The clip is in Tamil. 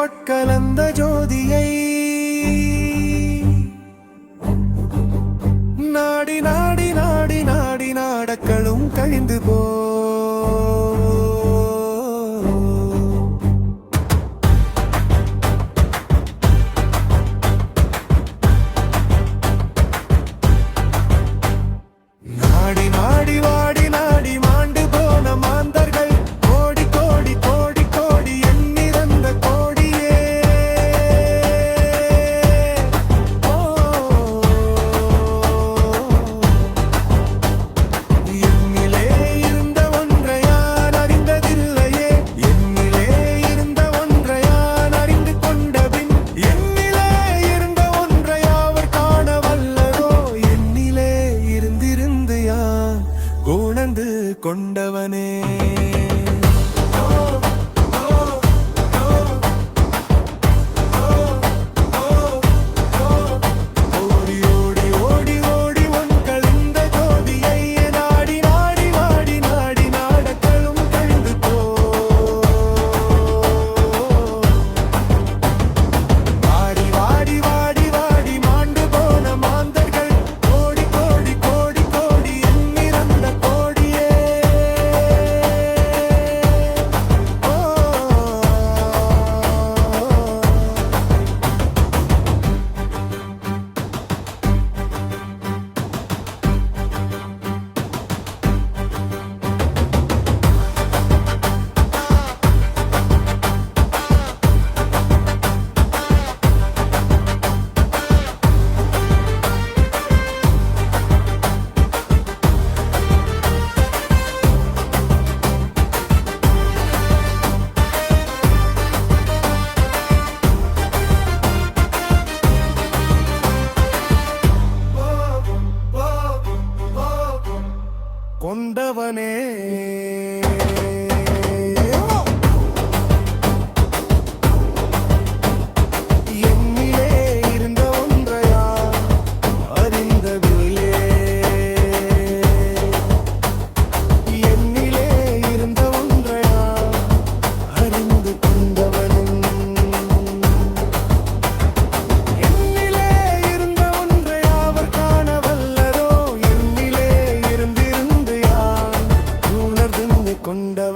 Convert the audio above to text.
உட்கலந்த ஜோதியை நாடி நாடி நாடி நாடி நாடக்களும் கழிந்து போ நாடி நாடி வாடி நாடி மாண்டு போன மாந்தர்கள் கோடி கோடி கோடி கோடி எண்ணிறந்த கோடியே என்னிலே இருந்த ஒன்றை யான் அறிந்ததில்லையே என்னிலே இருந்த ஒன்றை யான் அறிந்து கொண்டபின் என்னிலே இருந்த ஒன்றை அவர் காண வல்லதோ என்னிலே இருந்திருந்து யான் உணர்ந்து கொண்டவனே ஓடி ஓடி ஓடி ஓடி உன் கழிந்த ஜோதியை நாடி நாடி வாடி நாடி நாடக்களும் கழிந்து போ வாடி வாடி வாடி வாடி மாண்டு போன மாந்தர்கள் கோடி கோடி கோடி கோடி எண்ணிறந்த கோடியே கொண்டவனே என்னிலே இருந்த ஒன்றையா அறிந்ததில்லே என்னிலே இருந்த ஒன்றையா அறிந்து கொண்டவனும் என்னிலே இருந்த ஒன்றை அவர் காண வல்லதோ என்னிலே இருந்திருந்து யான் உணர்ந்து கொண்ட